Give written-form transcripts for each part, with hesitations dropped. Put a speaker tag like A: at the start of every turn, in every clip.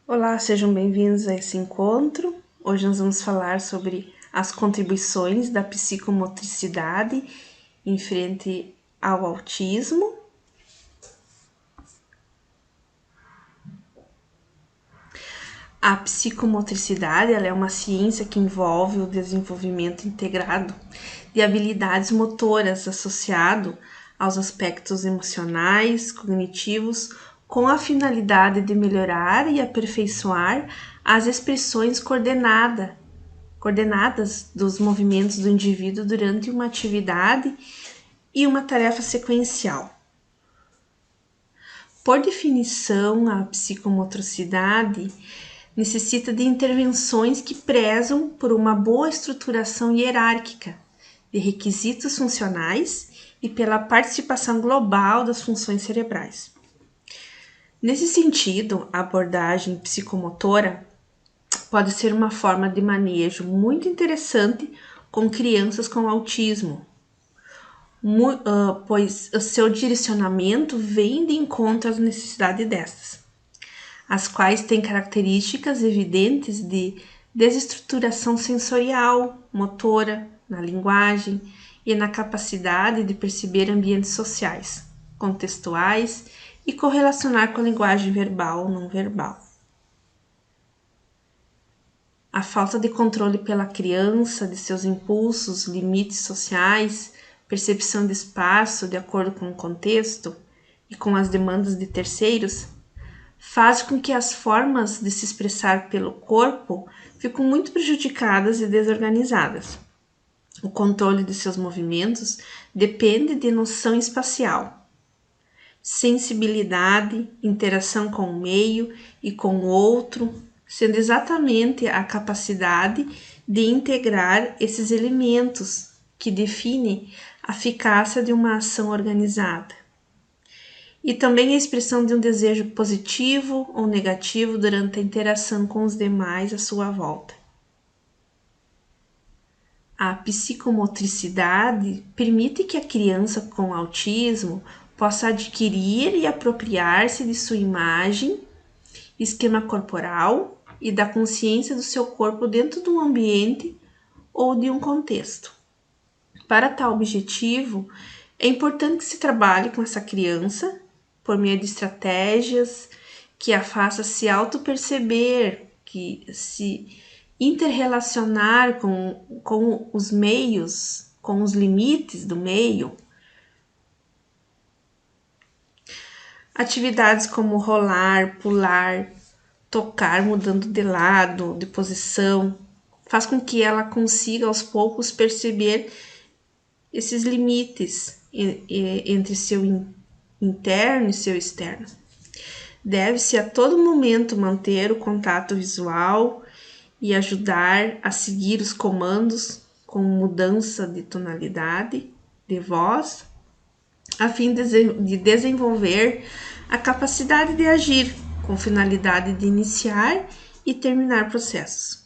A: Olá, sejam bem-vindos a esse encontro. Hoje nós vamos falar sobre as contribuições da psicomotricidade em frente ao autismo. A psicomotricidade ela é uma ciência que envolve o desenvolvimento integrado de habilidades motoras associado aos aspectos emocionais, cognitivos, com a finalidade de melhorar e aperfeiçoar as expressões coordenadas dos movimentos do indivíduo durante uma atividade e uma tarefa sequencial. Por definição, a psicomotricidade necessita de intervenções que prezam por uma boa estruturação hierárquica de requisitos funcionais e pela participação global das funções cerebrais. Nesse sentido, a abordagem psicomotora pode ser uma forma de manejo muito interessante com crianças com autismo, pois o seu direcionamento vem de encontro às necessidades destas, as quais têm características evidentes de desestruturação sensorial, motora, na linguagem e na capacidade de perceber ambientes sociais, contextuais e correlacionar com a linguagem verbal ou não verbal. A falta de controle pela criança de seus impulsos, limites sociais, percepção de espaço de acordo com o contexto e com as demandas de terceiros, faz com que as formas de se expressar pelo corpo fiquem muito prejudicadas e desorganizadas. O controle de seus movimentos depende de noção espacial, sensibilidade, interação com o meio e com o outro, sendo exatamente a capacidade de integrar esses elementos que define a eficácia de uma ação organizada. E também a expressão de um desejo positivo ou negativo durante a interação com os demais à sua volta. A psicomotricidade permite que a criança com autismo possa adquirir e apropriar-se de sua imagem, esquema corporal e da consciência do seu corpo dentro de um ambiente ou de um contexto. Para tal objetivo, é importante que se trabalhe com essa criança por meio de estratégias que a faça se auto-perceber, que se interrelacionar com os meios, com os limites do meio. Atividades como rolar, pular, tocar mudando de lado, de posição, faz com que ela consiga aos poucos perceber esses limites entre seu interno e seu externo. Deve-se a todo momento manter o contato visual e ajudar a seguir os comandos com mudança de tonalidade de voz, a fim de desenvolver a capacidade de agir com finalidade de iniciar e terminar processos.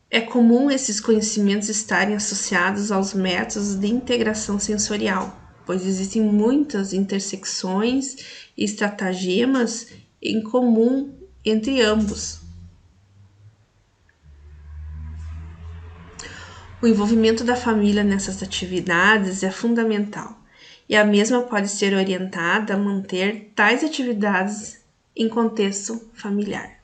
A: É comum esses conhecimentos estarem associados aos métodos de integração sensorial, pois existem muitas intersecções e estratagemas em comum entre ambos. O envolvimento da família nessas atividades é fundamental, e a mesma pode ser orientada a manter tais atividades em contexto familiar.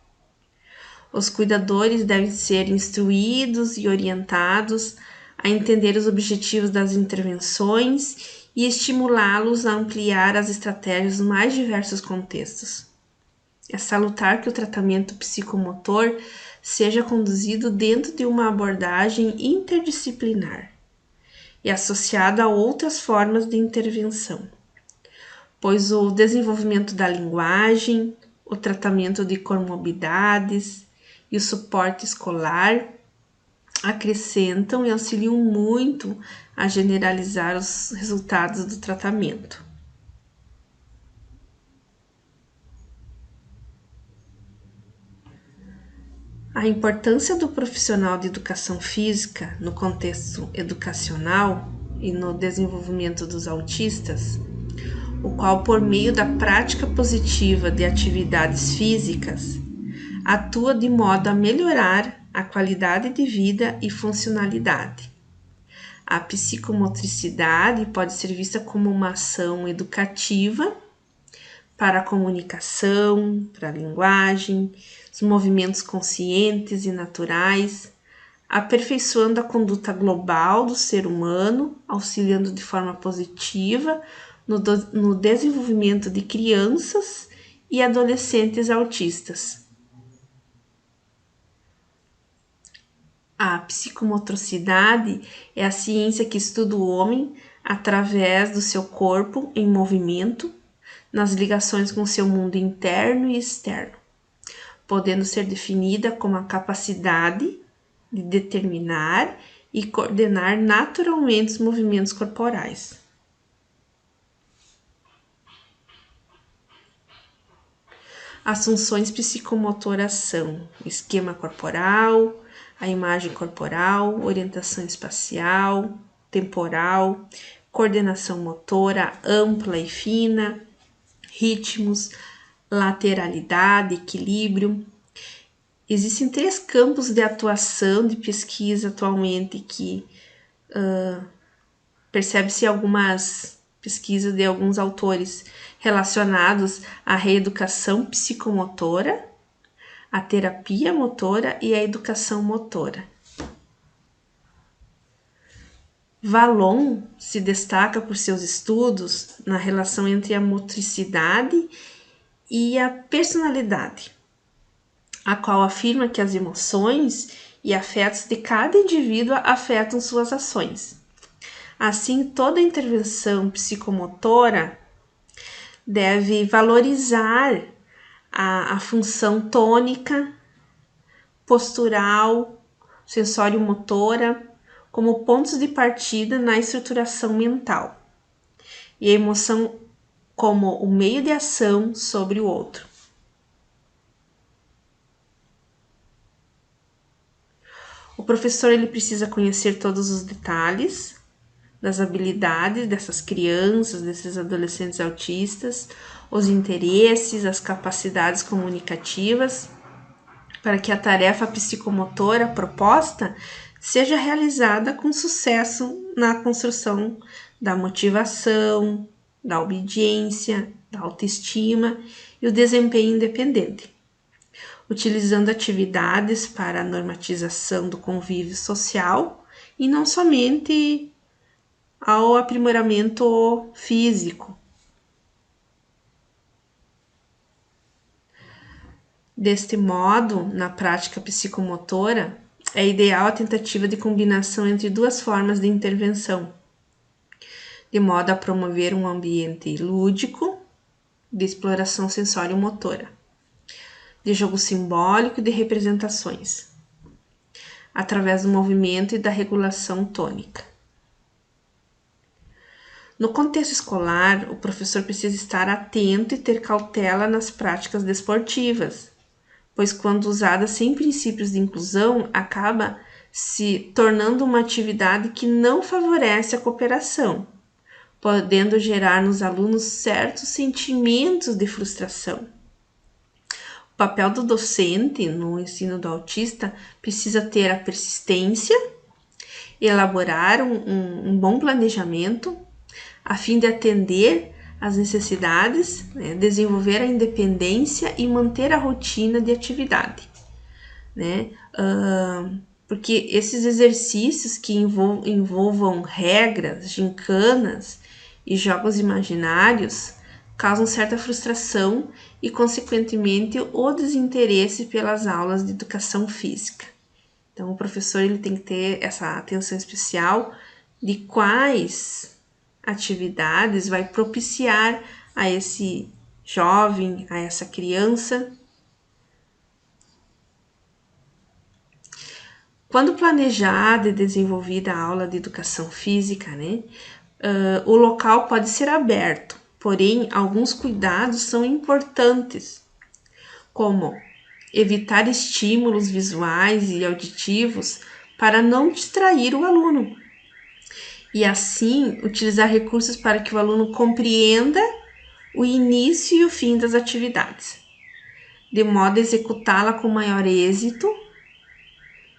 A: Os cuidadores devem ser instruídos e orientados a entender os objetivos das intervenções e estimulá-los a ampliar as estratégias nos mais diversos contextos. É salutar que o tratamento psicomotor seja conduzido dentro de uma abordagem interdisciplinar e associado a outras formas de intervenção, pois o desenvolvimento da linguagem, o tratamento de comorbidades e o suporte escolar acrescentam e auxiliam muito a generalizar os resultados do tratamento. A importância do profissional de educação física no contexto educacional e no desenvolvimento dos autistas. o qual, por meio da prática positiva de atividades físicas, atua de modo a melhorar a qualidade de vida e funcionalidade. A psicomotricidade pode ser vista como uma ação educativa para a comunicação, para a linguagem, os movimentos conscientes e naturais, aperfeiçoando a conduta global do ser humano, auxiliando de forma positiva no desenvolvimento de crianças e adolescentes autistas. A psicomotricidade é a ciência que estuda o homem através do seu corpo em movimento, nas ligações com seu mundo interno e externo, podendo ser definida como a capacidade de determinar e coordenar naturalmente os movimentos corporais. As funções psicomotoras são esquema corporal, a imagem corporal, orientação espacial, temporal, coordenação motora ampla e fina, ritmos, lateralidade, equilíbrio. Existem 3 campos de atuação de pesquisa atualmente que percebe-se algumas pesquisas de alguns autores relacionados à reeducação psicomotora, a terapia motora e a educação motora. Vallon se destaca por seus estudos na relação entre a motricidade e a personalidade, a qual afirma que as emoções e afetos de cada indivíduo afetam suas ações. Assim, toda intervenção psicomotora deve valorizar a função tônica, postural, sensório-motora, como pontos de partida na estruturação mental, e a emoção como o meio de ação sobre o outro. O professor ele precisa conhecer todos os detalhes das habilidades dessas crianças, desses adolescentes autistas, os interesses, as capacidades comunicativas, para que a tarefa psicomotora proposta seja realizada com sucesso na construção da motivação, da obediência, da autoestima e o desempenho independente, utilizando atividades para a normatização do convívio social e não somente ao aprimoramento físico. Deste modo, na prática psicomotora, é ideal a tentativa de combinação entre 2 formas de intervenção, de modo a promover um ambiente lúdico de exploração sensório-motora, de jogo simbólico e de representações, através do movimento e da regulação tônica. No contexto escolar, o professor precisa estar atento e ter cautela nas práticas desportivas, pois quando usada sem princípios de inclusão, acaba se tornando uma atividade que não favorece a cooperação, podendo gerar nos alunos certos sentimentos de frustração. O papel do docente no ensino do autista precisa ter a persistência, elaborar um bom planejamento, a fim de atender às necessidades, desenvolver a independência e manter a rotina de atividade, porque esses exercícios que envolvam regras, gincanas e jogos imaginários causam certa frustração e, consequentemente, o desinteresse pelas aulas de educação física. Então, o professor ele tem que ter essa atenção especial de quais atividades vai propiciar a esse jovem, a essa criança. Quando planejada e desenvolvida a aula de educação física, o local pode ser aberto, porém, alguns cuidados são importantes, como evitar estímulos visuais e auditivos para não distrair o aluno, e assim utilizar recursos para que o aluno compreenda o início e o fim das atividades, de modo a executá-la com maior êxito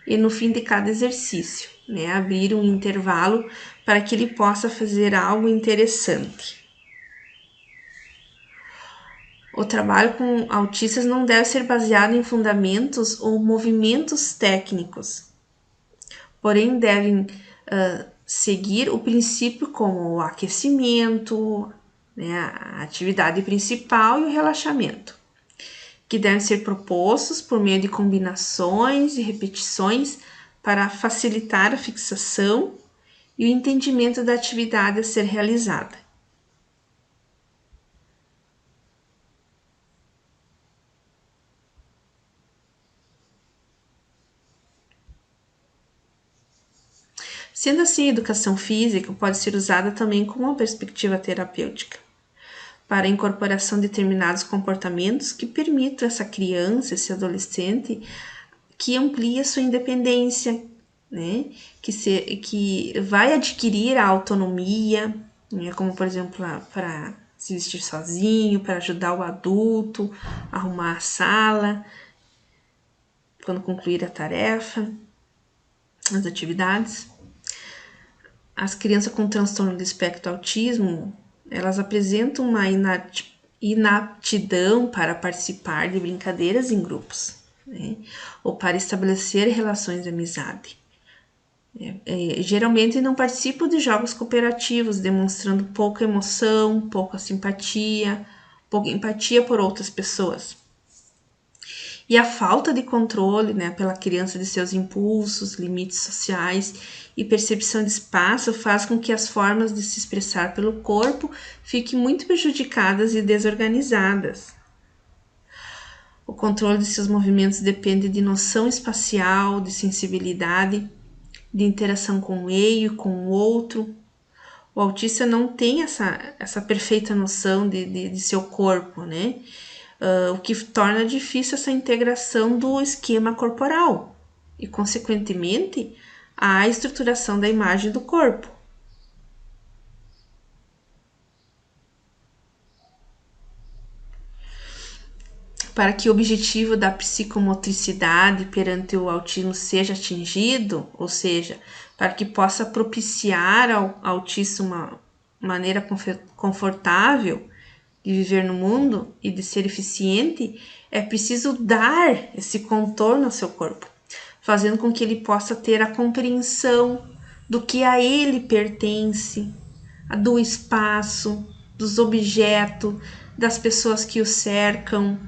A: e no fim de cada exercício, né, abrir um intervalo para que ele possa fazer algo interessante. O trabalho com autistas não deve ser baseado em fundamentos ou movimentos técnicos, porém devem seguir o princípio como o aquecimento, né, a atividade principal e o relaxamento, que devem ser propostos por meio de combinações e repetições para facilitar a fixação e o entendimento da atividade a ser realizada. Sendo assim, a educação física pode ser usada também com uma perspectiva terapêutica, para a incorporação de determinados comportamentos que permitam essa criança, esse adolescente, que amplie a sua independência, né? Que vai adquirir a autonomia, né? Como por exemplo, para se vestir sozinho, para ajudar o adulto, arrumar a sala, quando concluir a tarefa, as atividades. As crianças com transtorno do espectro autismo, elas apresentam uma inaptidão para participar de brincadeiras em grupos, né? Ou para estabelecer relações de amizade. Geralmente não participam de jogos cooperativos, demonstrando pouca emoção, pouca simpatia, pouca empatia por outras pessoas. E a falta de controle, né, pela criança de seus impulsos, limites sociais e percepção de espaço faz com que as formas de se expressar pelo corpo fiquem muito prejudicadas e desorganizadas. O controle de seus movimentos depende de noção espacial, de sensibilidade, de interação com o meio, com o outro. O autista não tem essa perfeita noção de seu corpo, né? O que torna difícil essa integração do esquema corporal e, consequentemente, a estruturação da imagem do corpo. Para que o objetivo da psicomotricidade perante o autismo seja atingido, ou seja, para que possa propiciar ao autista uma maneira confortável de viver no mundo e de ser eficiente, é preciso dar esse contorno ao seu corpo, fazendo com que ele possa ter a compreensão do que a ele pertence, do espaço, dos objetos, das pessoas que o cercam.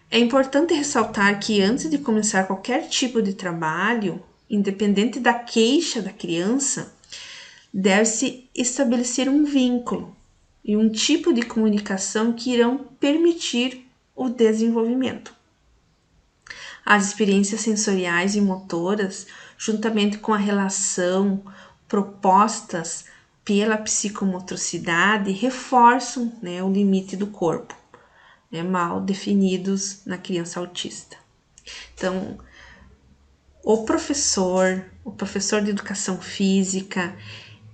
A: É importante ressaltar que antes de começar qualquer tipo de trabalho, independente da queixa da criança, deve-se estabelecer um vínculo e um tipo de comunicação que irão permitir o desenvolvimento. As experiências sensoriais e motoras, juntamente com a relação propostas pela psicomotricidade, reforçam, né, o limite do corpo, né, mal definidos na criança autista. Então, o professor de educação física,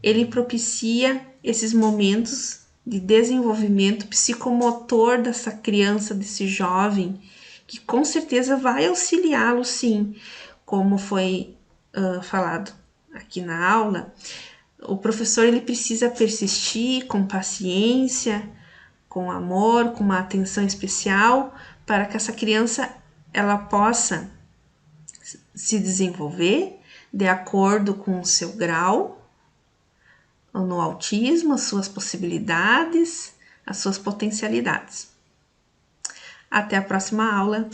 A: ele propicia esses momentos de desenvolvimento psicomotor dessa criança, desse jovem, que com certeza vai auxiliá-lo sim, como foi falado aqui na aula. O professor ele precisa persistir com paciência, com amor, com uma atenção especial, para que essa criança ela possa se desenvolver de acordo com o seu grau no autismo, as suas possibilidades, as suas potencialidades. Até a próxima aula.